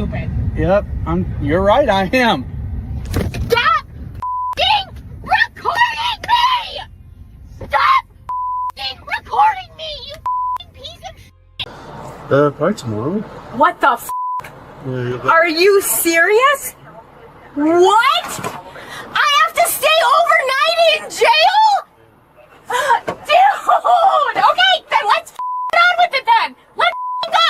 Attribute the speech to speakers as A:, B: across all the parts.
A: stupid.
B: Yep, you're right, I am.
A: Stop recording me! Stop recording me, you piece of shit!
B: Probably tomorrow.
A: What the f? Are you serious? What? I have to stay overnight in jail? Dude! Okay, then let's get on with it then! Let's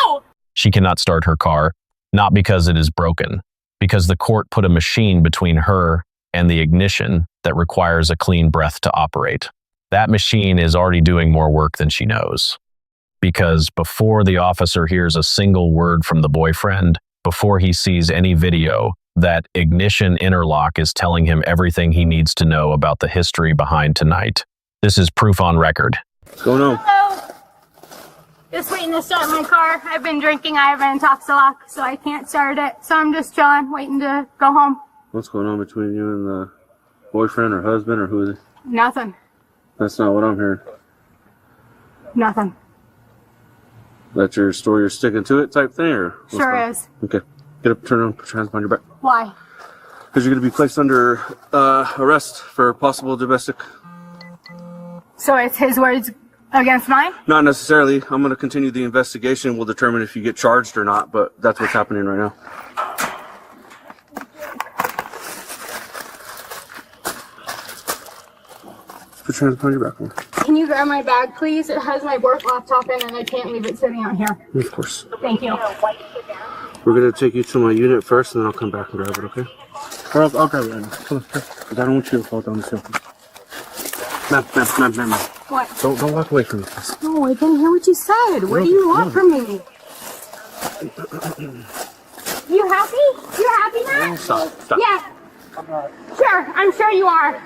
A: go!
C: She cannot start her car, not because it is broken, because the court put a machine between her and the ignition that requires a clean breath to operate. That machine is already doing more work than she knows. Because before the officer hears a single word from the boyfriend, before he sees any video, that ignition interlock is telling him everything he needs to know about the history behind tonight. This is proof on record.
B: What's going on?
A: Hello. Just waiting to start my car. I've been drinking. I have an interlock, so I can't start it. So I'm just chilling, waiting to go home.
B: What's going on between you and the boyfriend or husband or who is it?
A: Nothing.
B: That's not what I'm hearing.
A: Nothing.
B: That's your story, you're sticking to it type thing, or?
A: Sure is.
B: Okay. Get up, turn around, put your hands behind your back.
A: Why?
B: Because you're going to be placed under arrest for possible domestic.
A: So it's his words against mine?
B: Not necessarily. I'm going to continue the investigation. We'll determine if you get charged or not, but that's what's happening right now. Put your hands behind your back.
A: Can you grab my bag, please? It has my work laptop in and I can't leave it sitting out here.
B: Of course.
A: Thank you.
B: We're going to take you to my unit first, and then I'll come back and grab it, okay? Or I'll grab it right now. Come on, because I don't want you to fall down the hill. Ma'am.
A: What?
B: Don't walk away from me, please.
A: No, I didn't hear what you said. What do you want from me? You happy? You happy now?
B: Stop.
A: Yeah. Sure, I'm sure you are.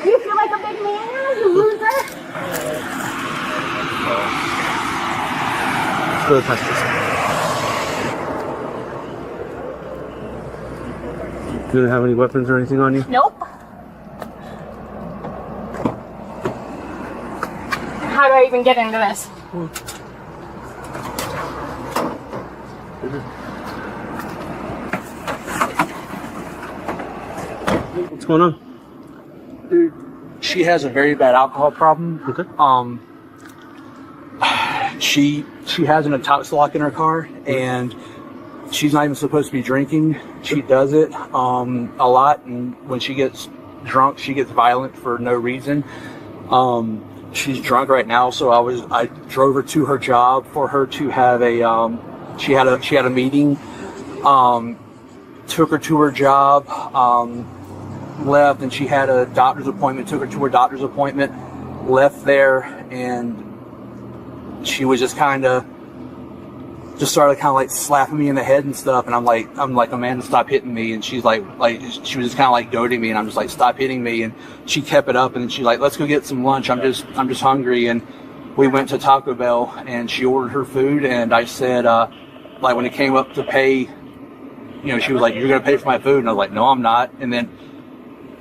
A: You feel like a big man now, you loser?
B: Let's go to the passenger side. You don't have any weapons or anything on you?
A: Nope. How do I even get into this?
B: What's going on?
D: Dude, she has a very bad alcohol problem.
B: Okay.
D: She has an interlock in her car, and she's not even supposed to be drinking. She does it a lot, and when she gets drunk, she gets violent for no reason. She's drunk right now, so I drove her to her job for her to have a she had a meeting. Took her to her job. Left, and she had a doctor's appointment. Took her to her doctor's appointment. Left there, and she was just started like slapping me in the head and stuff. And I'm like, Amanda, stop hitting me. And she's like she was just kind of like goading me, and I'm just like, stop hitting me. And she kept it up, and then she's like, let's go get some lunch. I'm just hungry. And we went to Taco Bell, and she ordered her food, and I said, like when it came up to pay, you know, she was like, you're gonna pay for my food, and I was like, no, I'm not. And then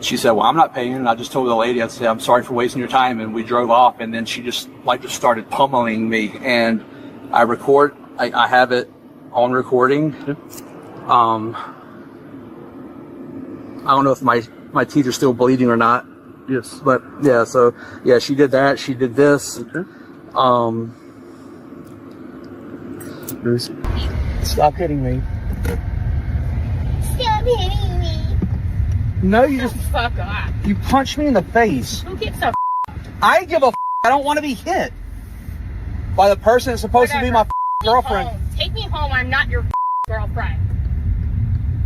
D: she said, well, I'm not paying. And I just told the lady, I said, I'm sorry for wasting your time. And we drove off. And then she just started pummeling me. And I have it on recording.
B: Yeah.
D: I don't know if my teeth are still bleeding or not.
B: Yes.
D: But yeah, so yeah, she did that. She did this.
B: Okay.
D: Stop hitting me.
A: Stop hitting me.
D: No, you just
A: Fuck off.
D: you punched me in the face.
A: Who gives a
D: I give a I don't want to be hit by the person that's supposed to be my girlfriend.
A: Home. Take me home. I'm not your girlfriend.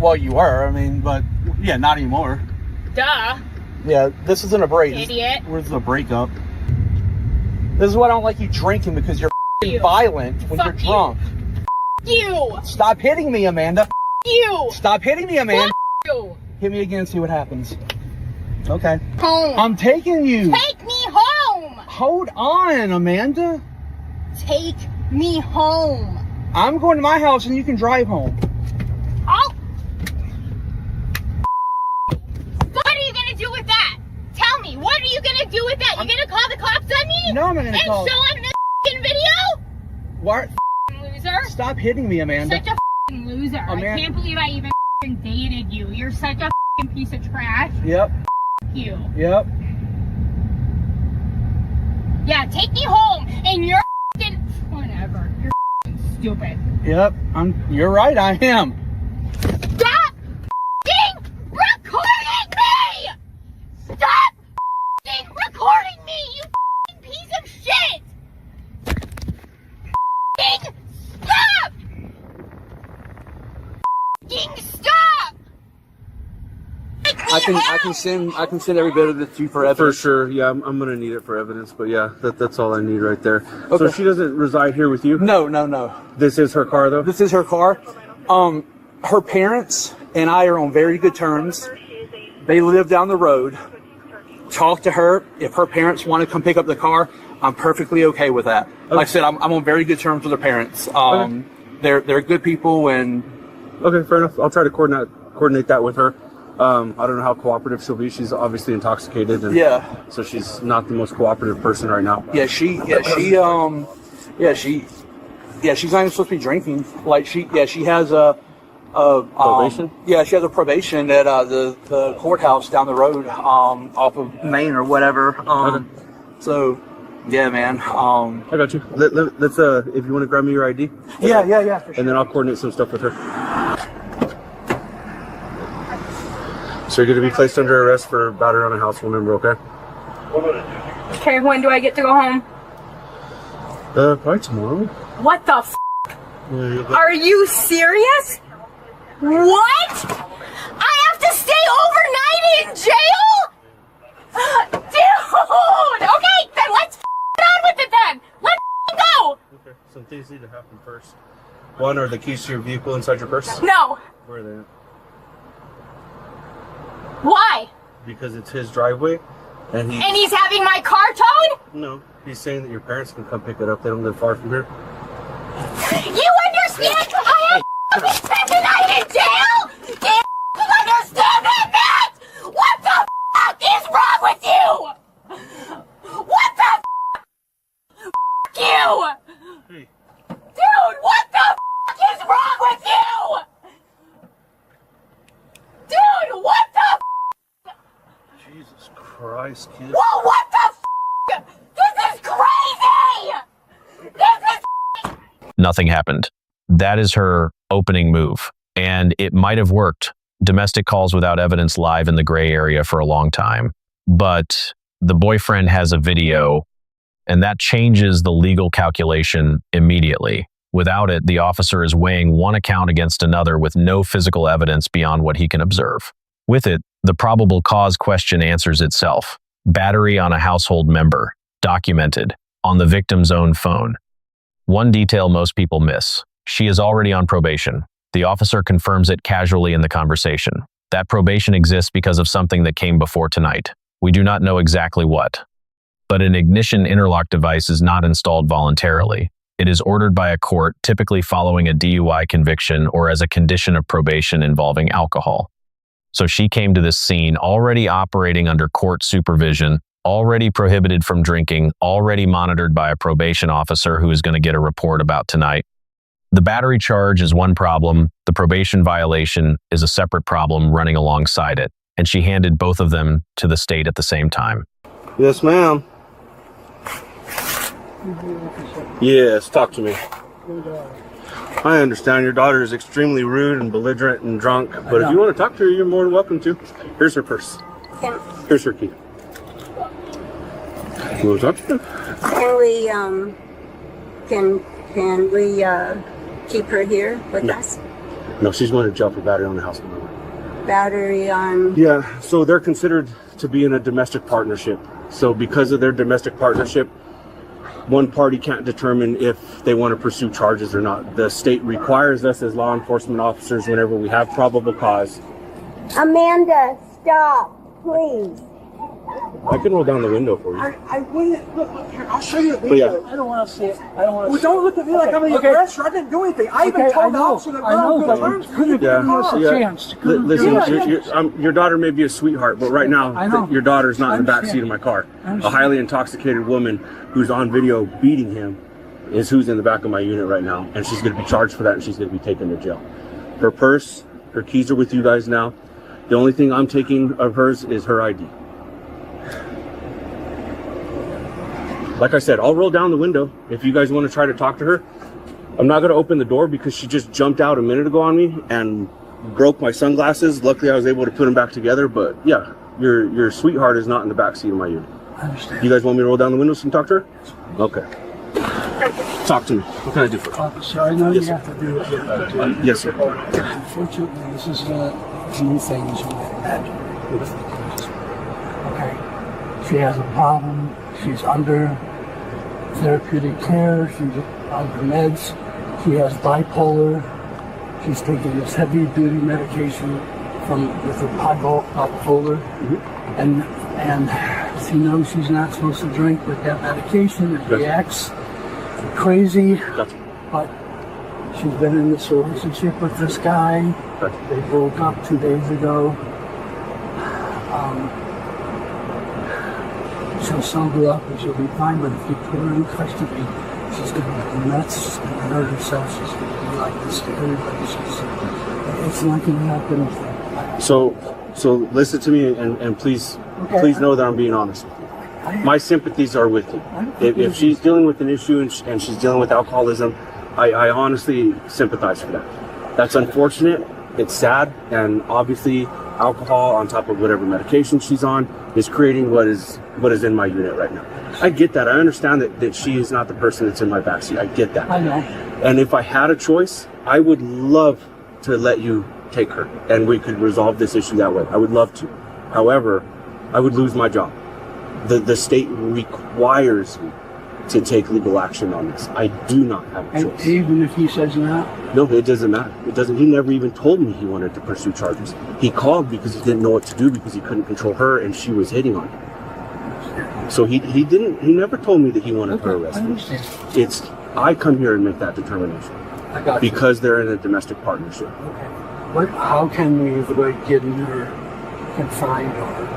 D: Well, you were. I mean, but yeah, not anymore.
A: Duh.
D: Yeah, this isn't a break.
A: Idiot.
D: This is a breakup. This is why I don't like you drinking, because you're violent when you're drunk.
A: You.
D: Stop hitting me, Amanda.
A: You.
D: Stop hitting me, Amanda.
A: You.
D: Hit me again, see what happens. Okay.
A: Home.
D: I'm taking you.
A: Take me home.
D: Hold on, Amanda.
A: Take me home.
D: I'm going to my house and you can drive home.
A: Oh. What are you gonna do with that? Tell me, what are you gonna do with that? You gonna call the cops on me?
D: No, I'm not gonna call.
A: And show them this video?
D: What?
A: Loser.
D: stop hitting me, Amanda.
A: Such a f***ing loser. I can't believe I even f***ing dated you. You're such a f***ing piece of trash.
D: Yep.
A: F*** you.
D: Yep.
A: Yeah, take me home, and you're f***ing whatever. You're f***ing stupid.
D: Yep. You're right. I am.
A: Stop f***ing recording me! Stop f***ing recording me, you f***ing piece of shit! F***ing stop! F***ing stop!
D: I can send every bit of it to you for evidence.
B: For sure, yeah, I'm gonna need it for evidence, but yeah, that's all I need right there. Okay. So she doesn't reside here with you?
D: No.
B: This is her car, though?
D: This is her car. Her parents and I are on very good terms. They live down the road. Talk to her. If her parents want to come pick up the car, I'm perfectly okay with that. Okay. Like I said, I'm on very good terms with her parents. Okay. They're good people, and
B: okay, fair enough. I'll try to coordinate that with her. I don't know how cooperative she'll be. She's obviously intoxicated, and so she's not the most cooperative person right now.
D: She's not even supposed to be drinking. Like she has a
B: probation.
D: She has a probation at the courthouse down the road, off of Main or whatever.
B: Okay.
D: So, yeah, man.
B: I got you. Let's if you want to grab me your ID.
D: Yeah. For sure.
B: And then I'll coordinate some stuff with her. So you're going to be placed under arrest for battery on a household member, okay?
A: Okay, when do I get to go home?
B: Probably tomorrow.
A: What the f***? Are you serious? What? I have to stay overnight in jail? Dude! Okay, then let's get on with it then! Let's go!
B: Okay, some things need to happen first. One, are the keys to your vehicle inside your purse?
A: No.
B: Where are they at?
A: Why?
B: Because it's his driveway, and
A: he's having my car towed?
B: No, he's saying that your parents can come pick it up. They don't live far from here.
A: You understand? I have to spend the night in jail? Do you understand that, Matt? What the f*** is wrong with you? What the f***? You!
B: Hey.
A: Dude, what the f*** is wrong with you? Dude, what the f***?
B: Jesus Christ, kid.
A: Whoa, what the f***? This is crazy! This is
C: Nothing happened. That is her opening move, and it might have worked. Domestic calls without evidence live in the gray area for a long time. But the boyfriend has a video, and that changes the legal calculation immediately. Without it, the officer is weighing one account against another with no physical evidence beyond what he can observe. With it, the probable cause question answers itself. Battery on a household member, documented, on the victim's own phone. One detail most people miss. She is already on probation. The officer confirms it casually in the conversation. That probation exists because of something that came before tonight. We do not know exactly what. But an ignition interlock device is not installed voluntarily. It is ordered by a court, typically following a DUI conviction or as a condition of probation involving alcohol. So she came to this scene already operating under court supervision, already prohibited from drinking, already monitored by a probation officer who is going to get a report about tonight. The battery charge is one problem. The probation violation is a separate problem running alongside it. And she handed both of them to the state at the same time.
B: Yes, ma'am. Yes, talk to me. I understand your daughter is extremely rude and belligerent and drunk, but if you want to talk to her, you're more than welcome to. Here's her purse. Here's her key. You want to talk to her?
E: Can we keep her here with us?
B: No, she's going to jail for battery on the house member.
E: Battery on...
B: Yeah, so they're considered to be in a domestic partnership. So because of their domestic partnership, one party can't determine if they want to pursue charges or not. The state requires us as law enforcement officers, whenever we have probable cause.
E: Amanda, stop, please.
B: I can roll down the window for you.
F: I wouldn't look here. I'll show you the video.
B: Yeah.
F: I don't want to see it. I don't want to. Well, don't look at me like I'm an aggressor. I didn't do anything. I even told the officer that we're on good terms. Couldn't give us a chance.
B: Listen, your daughter may be a sweetheart, but right now your daughter's not in the back seat of my car. A highly intoxicated woman who's on video beating him is who's in the back of my unit right now, and she's going to be charged for that, and she's going to be taken to jail. Her purse, her keys are with you guys now. The only thing I'm taking of hers is her ID. Like I said, I'll roll down the window if you guys want to try to talk to her. I'm not going to open the door because she just jumped out a minute ago on me and broke my sunglasses. Luckily, I was able to put them back together. But yeah, your sweetheart is not in the back seat of my unit.
F: I understand.
B: You guys want me to roll down the windows and talk to her? Okay. Talk to me. What can I do for you?
F: Officer, I know
B: Yes,
F: you have to do what you have to do.
B: Yes, sir.
F: Unfortunately, this is not new things you can imagine. Okay. She has a problem. She's under therapeutic care. She's under meds. She has bipolar. She's taking this heavy-duty medication with a bipolar, and she knows she's not supposed to drink with that medication. It reacts crazy, but she's been in this relationship with this guy. They broke up 2 days ago. She'll sober up and she'll be fine, but if you put her in custody, she's going to go nuts, she's going to hurt herself, she's going to be like this to everybody. It's not going to happen.
B: So listen to me and please know that I'm being honest with you. My sympathies are with you. If she's dealing with an issue and she's dealing with alcoholism, I honestly sympathize for that. That's unfortunate. It's sad, and obviously alcohol on top of whatever medication she's on is creating what is in my unit right now. I get that. I understand that she is not the person that's in my backseat. I get that.
F: I know.
B: And if I had a choice, I would love to let you take her and we could resolve this issue that way. I would love to. However, I would lose my job. The state requires me to take legal action on this. I do not have a choice.
F: And even if he says no?
B: No, it doesn't matter. It doesn't. He never even told me he wanted to pursue charges. He called because he didn't know what to do because he couldn't control her and she was hitting on him. So he never told me that he wanted her arrested.
F: I understand.
B: I come here and make that determination.
F: I got
B: because they're in a domestic partnership.
F: Okay. How can we avoid getting her confined, or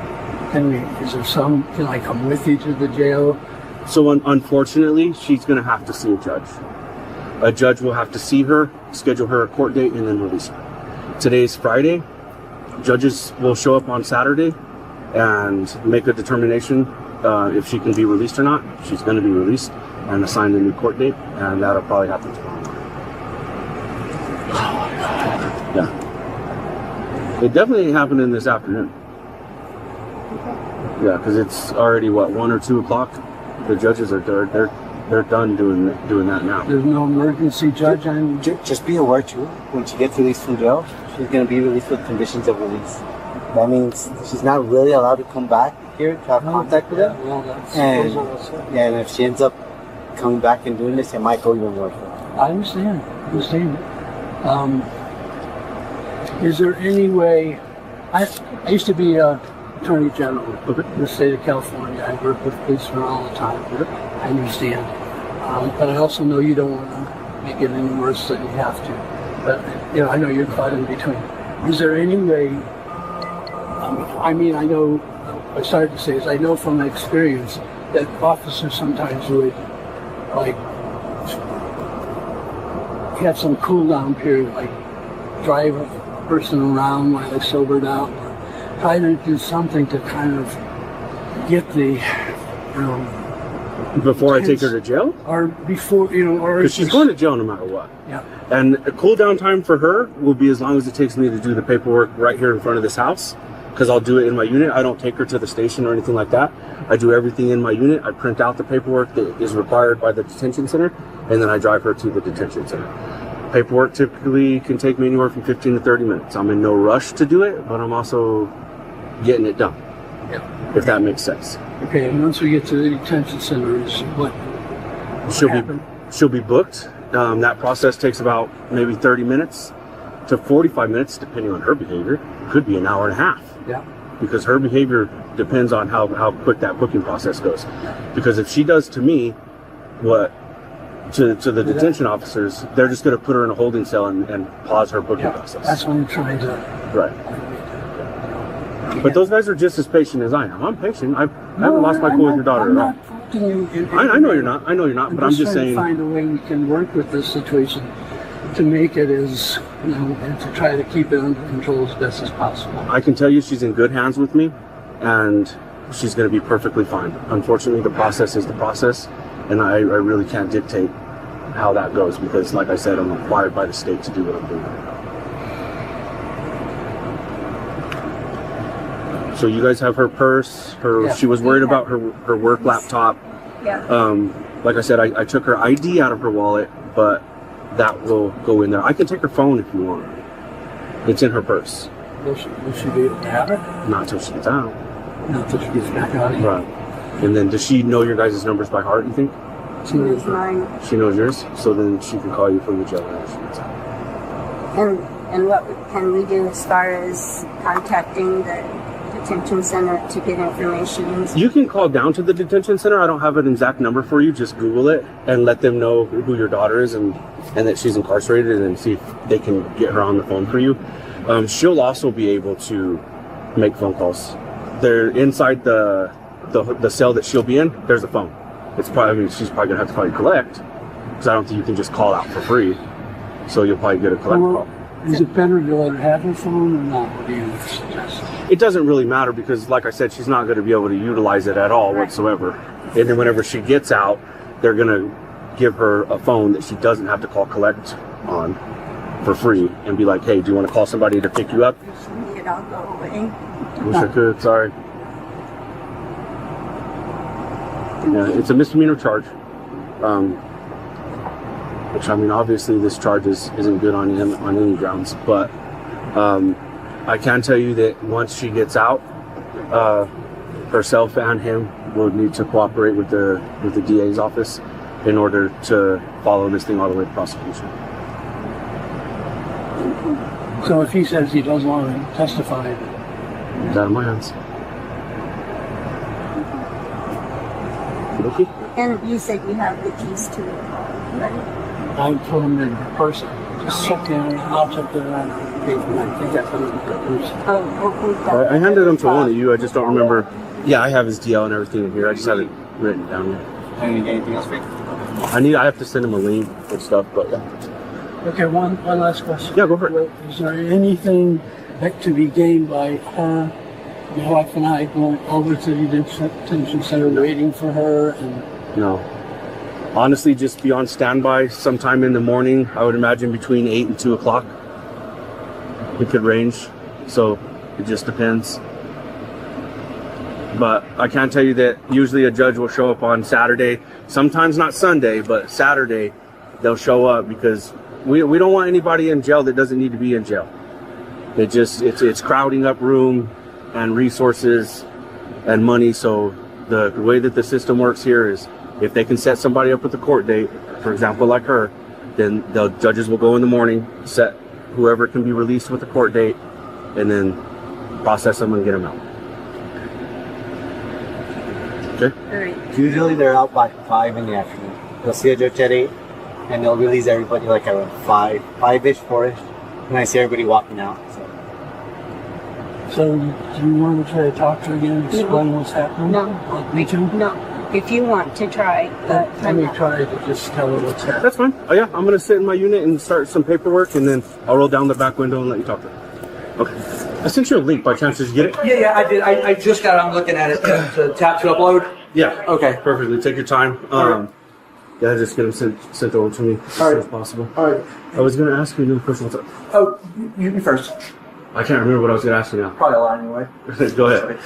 F: can I come with you to the jail?
B: So unfortunately, she's going to have to see a judge. A judge will have to see her, schedule her a court date, and then release her. Today's Friday. Judges will show up on Saturday and make a determination if she can be released or not. She's going to be released and assigned a new court date, and that'll probably happen tomorrow. Yeah. It definitely ain't happening this afternoon. Yeah, because it's already 1 or 2 o'clock. The judges are they're done doing that now.
F: There's no emergency judge.
G: Just be aware too. When she gets released from jail, she's going to be released with conditions of release. That means she's not really allowed to come back here to have contact with them. And if she ends up coming back and doing this, it might go even worse.
F: I understand. Is there any way? I used to be Attorney General in the state of California. I work with policemen all the time. I understand. But I also know you don't want to make it any worse than you have to. But I know you're caught in between. Is there any way? I know. I started to say is I know from experience that officers sometimes would have some cool down period, like drive a person around while they sobered out, or try to do something to kind of get the
B: before I take her to jail,
F: or before or
B: because she's going to jail no matter what.
F: Yeah.
B: And a cool down time for her will be as long as it takes me to do the paperwork right here in front of this house, because I'll do it in my unit. I don't take her to the station or anything like that. I do everything in my unit. I print out the paperwork that is required by the detention center, and then I drive her to the detention center. Paperwork typically can take me anywhere from 15 to 30 minutes. I'm in no rush to do it, but I'm also getting it done.
F: Yeah.
B: If that makes sense.
F: Okay, and once we get to the detention center, what
B: she'll be booked. That process takes about maybe 30 minutes to 45 minutes, depending on her behavior. Could be an hour and a half.
F: Yeah.
B: Because her behavior depends on how quick that booking process goes. Because if she does to me what to the detention officers, they're just going to put her in a holding cell and pause her booking process.
F: That's what I'm trying to.
B: Right. But those guys are just as patient as I am. I'm patient. I haven't lost my cool with your daughter at all.
F: interrupting you.
B: I know you're not. I know you're not. But I'm just saying.
F: Trying to find a way we can work with this situation to make it as, and to try to keep it under control as best as possible.
B: I can tell you she's in good hands with me, and she's going to be perfectly fine. Unfortunately, the process is the process, and I really can't dictate how that goes because, like I said, I'm required by the state to do what I'm doing. So you guys have her purse. She was worried about her work laptop.
E: Yeah.
B: Like I said, I took her ID out of her wallet, but that will go in there. I can take her phone if you want. It's in her purse.
F: Will she be able to have it?
B: Not until she gets out.
F: Not until she gets back out.
B: Right. And then does she know your guys' numbers by heart, you think?
E: She knows mine.
B: She knows yours? So then she can call you from the jail when she gets out.
E: And what can we do as far as contacting the detention center to get information?
B: You can call down to the detention center. I don't have an exact number for you. Just Google it and let them know who your daughter is and that she's incarcerated and see if they can get her on the phone for you. She'll also be able to make phone calls. They're inside the cell that she'll be in. There's a phone. It's probably, she's probably gonna have to call you collect because I don't think you can just call out for free. So you'll probably get a collect call.
F: Is it better to let her have her phone or not? What do you suggest?
B: It doesn't really matter because, like I said, she's not going to be able to utilize it at all whatsoever. And then whenever she gets out, they're going to give her a phone that she doesn't have to call collect on for free and be like, hey, do you want to call somebody to pick you up?
E: It all go away.
B: Wish I could, sorry. Yeah, it's a misdemeanor charge. Which, I mean, obviously this charge isn't good on him on any grounds, but I can tell you that once she gets out, herself and him will need to cooperate with the DA's office in order to follow this thing all the way to prosecution.
F: So if he says he doesn't want to testify,
B: It's out of my hands. Okay.
E: And you said you have the keys to it, right?
F: I put him in person. Just check in, I'll check it out. I think that's what
B: I handed them to one of you. I just don't remember. Yeah, I have his DL and everything in here. I just have it written down here.
D: Anything else for you?
B: I have to send him a link and stuff, but yeah.
F: Okay, one last question.
B: Yeah, go for it.
F: Is there anything that to be gained by her, my wife and I, going over to the detention center, waiting for her? And
B: No. Honestly, just be on standby sometime in the morning. I would imagine between 8 and 2 o'clock. It could range, so it just depends. But I can tell you that usually a judge will show up on Saturday, sometimes not Sunday, but Saturday they'll show up because we don't want anybody in jail that doesn't need to be in jail. It's crowding up room and resources and money. So the way that the system works here is if they can set somebody up with a court date, for example, like her, then the judges will go in the morning, set whoever can be released with a court date, and then process them and get them out. Okay?
E: All right.
G: Usually they're out by 5 in the afternoon. They'll see a judge at 8, and they'll release everybody like around 5-ish, 4-ish, and I see everybody walking out.
F: so do you want to try to talk to her again and explain what's happening?
E: No.
F: Me too?
E: No. If you want to try, but
F: Let me try to just tell her what's happening.
B: That's fine. Oh yeah, I'm gonna sit in my unit and start some paperwork, and then I'll roll down the back window and let you talk to her. Okay. I sent you a link by chance. Did you get it?
D: Yeah, I did. I just got it. I'm looking at it to tap to upload.
B: Yeah.
D: Okay.
B: Perfectly. Take your time. Yeah, just get them sent over to me as soon as possible.
D: All right.
B: I was gonna ask you another question. What's up?
D: Oh, you first.
B: I can't remember what I was gonna ask you now.
D: Probably a lot anyway.
B: Go ahead.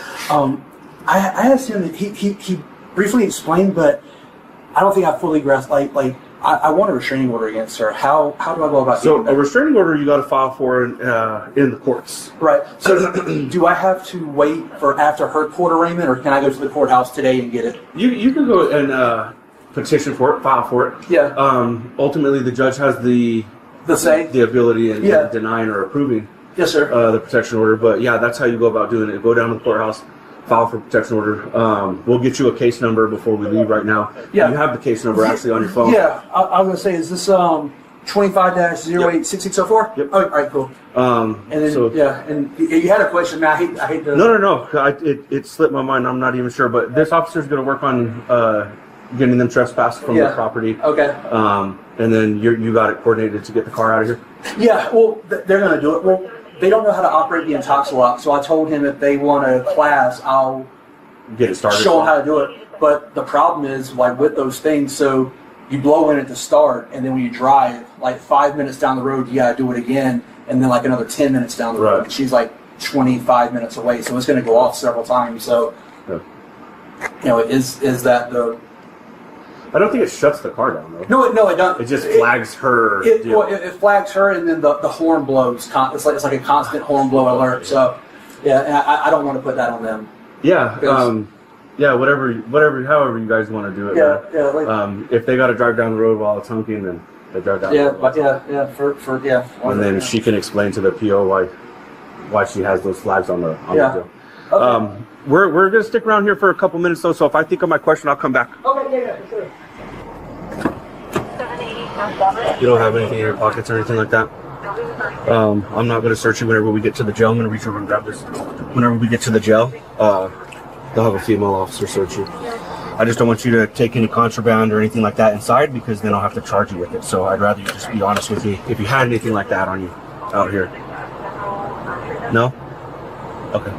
D: I asked him that he briefly explained, but I don't think I fully grasped. I want a restraining order against her. How do I go about
B: So
D: doing
B: a
D: that?
B: restraining order you got to file for in the courts.
D: Right. So do I have to wait for after her court arraignment, or can I go to the courthouse today and get it?
B: You can go and petition for it, file for it.
D: Yeah.
B: Ultimately, the judge has the ability in denying or approving.
D: Yes, sir.
B: The protection order. But yeah, that's how you go about doing it. Go down to the courthouse, file for protection order. We'll get you a case number before we leave right now.
D: Yeah.
B: You have the case number actually on your phone.
D: Yeah. I was gonna say, is this 25-086604?
B: Yep.
D: Oh, all right, cool. And then,
B: so
D: and you had a question, man. I hate to...
B: No. It slipped my mind. I'm not even sure. But this officer's going to work on getting them trespassed from the property.
D: Okay.
B: And then you got it coordinated to get the car out of here?
D: Yeah, well, they're going to do it. Well, they don't know how to operate the interlock, so I told him if they want a class, I'll
B: get it started.
D: Show them how to do it. But the problem is, like, with those things, so you blow in at the start, and then when you drive, like 5 minutes down the road, you got to do it again, and then like another 10 minutes down the road. And she's like 25 minutes away, so it's going to go off several times. So, you know, is that the...
B: I don't think it shuts the car down, though.
D: No, it doesn't.
B: It just flags her.
D: It flags her, and then the horn blows. It's like a constant horn blow alert. So, yeah, and I don't want to put that on them.
B: Yeah, however you guys want to do it.
D: Yeah.
B: If they got to drive down the road while it's honking, then they drive down.
D: And
B: then she can explain to the PO why she has those flags on the deal.
D: Okay.
B: We're gonna stick around here for a couple minutes though. So if I think of my question, I'll come back.
D: Okay. Yeah, for sure.
B: You don't have anything in your pockets or anything like that? I'm not going to search you whenever we get to the jail. I'm going to reach over and grab this. Whenever we get to the jail, they'll have a female officer search you. I just don't want you to take any contraband or anything like that inside, because then I'll have to charge you with it. So I'd rather you just be honest with me if you had anything like that on you out here. No? Okay.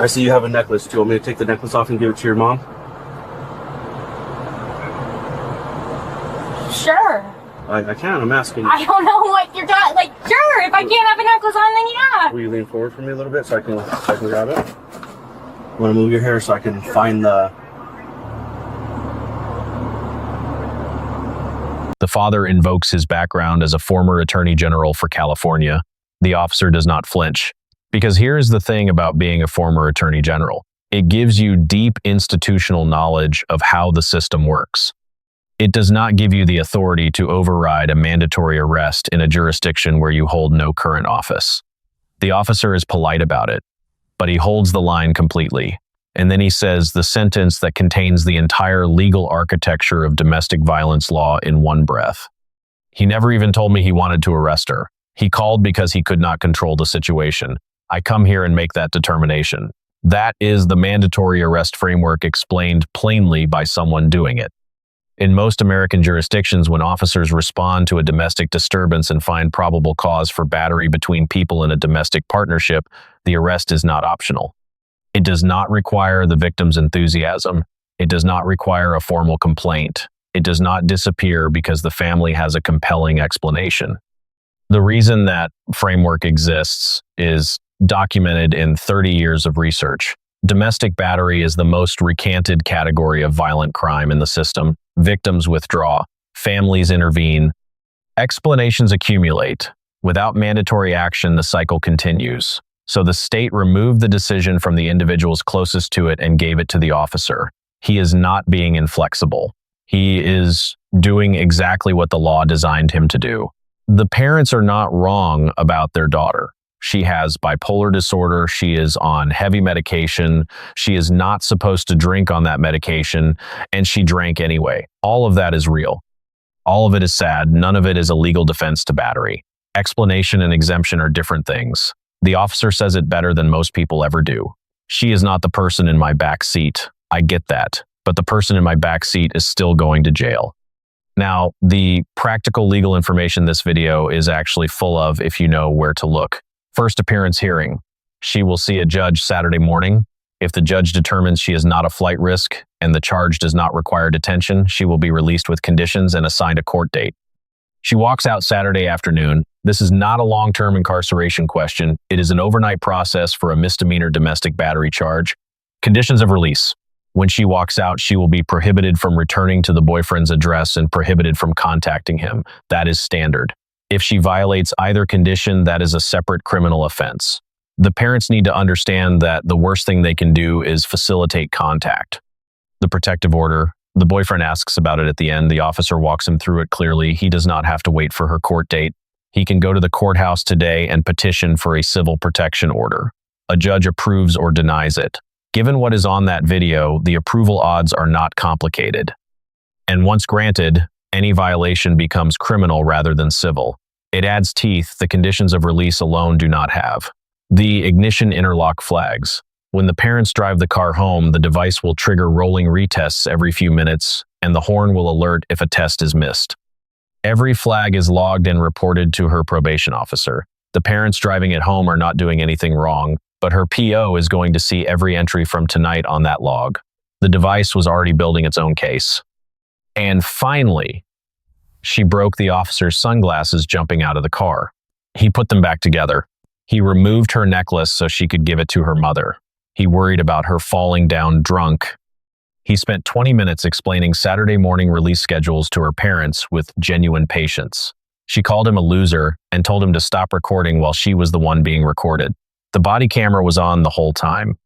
B: I see you have a necklace too. Want me to take the necklace off and give it to your mom?
A: Sure.
B: I can. I'm asking.
A: I don't know what you're got. Like, sure. If I can't have a necklace on, then yeah.
B: Will you lean forward for me a little bit so I can grab it? Want to move your hair so I can find the...
C: The father invokes his background as a former attorney general for California. The officer does not flinch. Because here's the thing about being a former attorney general. It gives you deep institutional knowledge of how the system works. It does not give you the authority to override a mandatory arrest in a jurisdiction where you hold no current office. The officer is polite about it, but he holds the line completely. And then he says the sentence that contains the entire legal architecture of domestic violence law in one breath. He never even told me he wanted to arrest her. He called because he could not control the situation. I come here and make that determination. That is the mandatory arrest framework explained plainly by someone doing it. In most American jurisdictions, when officers respond to a domestic disturbance and find probable cause for battery between people in a domestic partnership, the arrest is not optional. It does not require the victim's enthusiasm. It does not require a formal complaint. It does not disappear because the family has a compelling explanation. The reason that framework exists is documented in 30 years of research. Domestic battery is the most recanted category of violent crime in the system. Victims withdraw. Families intervene. Explanations accumulate. Without mandatory action, the cycle continues. So the state removed the decision from the individuals closest to it and gave it to the officer. He is not being inflexible. He is doing exactly what the law designed him to do. The parents are not wrong about their daughter. She has bipolar disorder. She is on heavy medication. She is not supposed to drink on that medication, and she drank anyway. All of that is real. All of it is sad. None of it is a legal defense to battery. Explanation and exemption are different things. The officer says it better than most people ever do. She is not the person in my back seat. I get that. But the person in my back seat is still going to jail. Now, the practical legal information this video is actually full of if you know where to look. First appearance hearing. She will see a judge Saturday morning. If the judge determines she is not a flight risk and the charge does not require detention, she will be released with conditions and assigned a court date. She walks out Saturday afternoon. This is not a long-term incarceration question. It is an overnight process for a misdemeanor domestic battery charge. Conditions of release. When she walks out, she will be prohibited from returning to the boyfriend's address and prohibited from contacting him. That is standard. If she violates either condition, that is a separate criminal offense. The parents need to understand that the worst thing they can do is facilitate contact. The protective order. The boyfriend asks about it at the end. The officer walks him through it clearly. He does not have to wait for her court date. He can go to the courthouse today and petition for a civil protection order. A judge approves or denies it. Given what is on that video, the approval odds are not complicated. And once granted, any violation becomes criminal rather than civil. It adds teeth the conditions of release alone do not have. The ignition interlock flags. When the parents drive the car home, the device will trigger rolling retests every few minutes, and the horn will alert if a test is missed. Every flag is logged and reported to her probation officer. The parents driving it home are not doing anything wrong, but her PO is going to see every entry from tonight on that log. The device was already building its own case. And finally, she broke the officer's sunglasses jumping out of the car. He put them back together. He removed her necklace so she could give it to her mother. He worried about her falling down drunk. He spent 20 minutes explaining Saturday morning release schedules to her parents with genuine patience. She called him a loser and told him to stop recording while she was the one being recorded. The body camera was on the whole time.